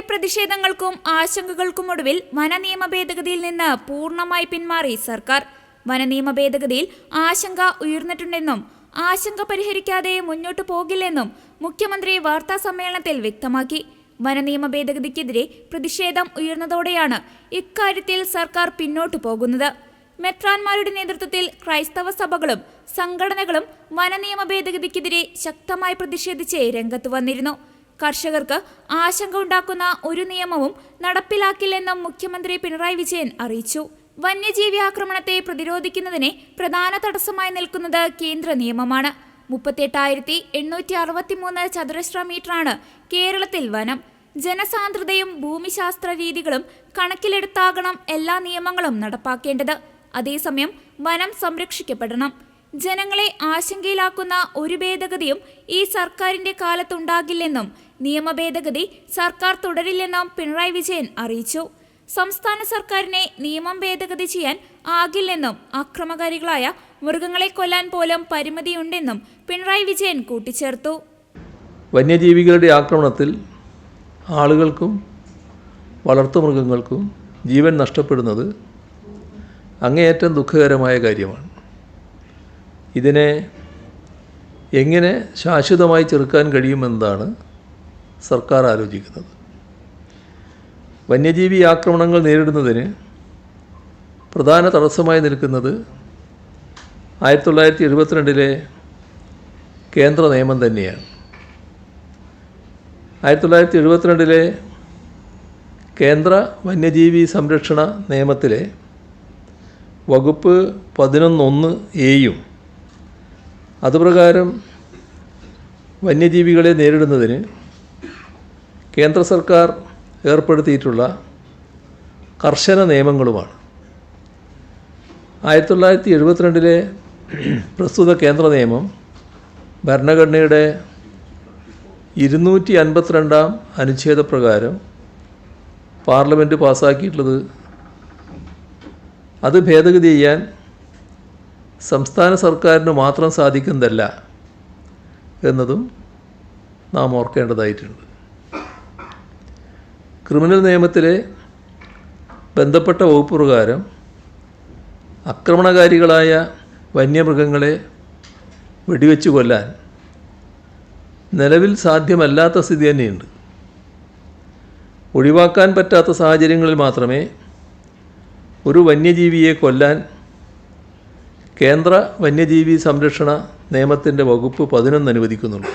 പ്രതിഷേധങ്ങൾക്കും ആശങ്കകൾക്കുമൊടുവിൽ വനനിയമ ഭേദഗതിയിൽ നിന്ന് പൂർണ്ണമായി പിന്മാറി സർക്കാർ. വനനിയമ ഭേദഗതിയിൽ ആശങ്ക ഉയർന്നിട്ടുണ്ടെന്നും ആശങ്ക പരിഹരിക്കാതെ മുന്നോട്ടു പോകില്ലെന്നും മുഖ്യമന്ത്രി വാർത്താസമ്മേളനത്തിൽ വ്യക്തമാക്കി. വനനിയമ ഭേദഗതിക്കെതിരെ പ്രതിഷേധം ഉയർന്നതോടെയാണ് ഇക്കാര്യത്തിൽ സർക്കാർ പിന്നോട്ടു പോകുന്നത്. മെത്രാന്മാരുടെ നേതൃത്വത്തിൽ ക്രൈസ്തവ സഭകളും സംഘടനകളും വനനിയമ ഭേദഗതിക്കെതിരെ ശക്തമായി പ്രതിഷേധിച്ച് രംഗത്ത് വന്നിരുന്നു. കർഷകർക്ക് ആശങ്ക ഉണ്ടാക്കുന്ന ഒരു നിയമവും നടപ്പിലാക്കില്ലെന്നും മുഖ്യമന്ത്രി പിണറായി വിജയൻ അറിയിച്ചു. വന്യജീവി ആക്രമണത്തെ പ്രതിരോധിക്കുന്നതിന് പ്രധാന തടസ്സമായി നിൽക്കുന്നത് കേന്ദ്ര നിയമമാണ്. 38,863 ചതുരശ്ര മീറ്ററാണ് കേരളത്തിൽ വനം. ജനസാന്ദ്രതയും ഭൂമിശാസ്ത്ര രീതികളും കണക്കിലെടുത്താകണം എല്ലാ നിയമങ്ങളും നടപ്പാക്കേണ്ടത്. അതേസമയം വനം സംരക്ഷിക്കപ്പെടണം. ജനങ്ങളെ ആശങ്കയിലാക്കുന്ന ഒരു ഭേദഗതിയും ഈ സർക്കാരിന്റെ കാലത്തുണ്ടാകില്ലെന്നും നിയമ ഭേദഗതി സർക്കാർ തുടരില്ലെന്നും പിണറായി വിജയൻ അറിയിച്ചു. സംസ്ഥാന സർക്കാരിനെ നിയമം ഭേദഗതി ചെയ്യാൻ ആകില്ലെന്നും അക്രമകാരികളായ മൃഗങ്ങളെ കൊല്ലാൻ പോലും പരിമിതിയുണ്ടെന്നും പിണറായി വിജയൻ കൂട്ടിച്ചേർത്തു. വന്യജീവികളുടെ ആക്രമണത്തിൽ ആളുകൾക്കും വളർത്തുമൃഗങ്ങൾക്കും ജീവൻ നഷ്ടപ്പെടുന്നത് അങ്ങേയറ്റം ദുഃഖകരമായ കാര്യമാണ്. ഇതിനെ എങ്ങനെ ശാശ്വതമായി ചെറുക്കാൻ കഴിയുമെന്നതാണ് സർക്കാർ ആലോചിക്കുന്നത്. വന്യജീവി ആക്രമണങ്ങൾ നേരിടുന്നതിന് പ്രധാന തടസ്സമായി നിൽക്കുന്നത് 1972 കേന്ദ്ര നിയമം തന്നെയാണ്. 1972 കേന്ദ്ര വന്യജീവി സംരക്ഷണ നിയമത്തിലെ വകുപ്പ് 11(1)(a)യും അതുപ്രകാരം വന്യജീവികളെ നേരിടുന്നതിന് കേന്ദ്ര സർക്കാർ ഏർപ്പെടുത്തിയിട്ടുള്ള കർശന നിയമങ്ങളുമാണ്. 1972 പ്രസ്തുത കേന്ദ്ര നിയമം ഭരണഘടനയുടെ 252 അനുച്ഛേദപ്രകാരം പാർലമെൻറ്റ് പാസ്സാക്കിയിട്ടുള്ളത്. അത് ഭേദഗതി ചെയ്യാൻ സംസ്ഥാന സർക്കാരിന് മാത്രം സാധിക്കുന്നതല്ല എന്നതും നാം ഓർക്കേണ്ടതായിട്ടുണ്ട്. ക്രിമിനൽ നിയമത്തിലെ ബന്ധപ്പെട്ട വകുപ്പ് പ്രകാരം ആക്രമണകാരികളായ വന്യമൃഗങ്ങളെ വെടിവെച്ച് കൊല്ലാൻ നിലവിൽ സാധ്യമല്ലാത്ത സ്ഥിതി തന്നെയുണ്ട്. ഒഴിവാക്കാൻ പറ്റാത്ത സാഹചര്യങ്ങളിൽ മാത്രമേ ഒരു വന്യജീവിയെ കൊല്ലാൻ കേന്ദ്ര വന്യജീവി സംരക്ഷണ നിയമത്തിൻ്റെ വകുപ്പ് 11 അനുവദിക്കുന്നുള്ളൂ.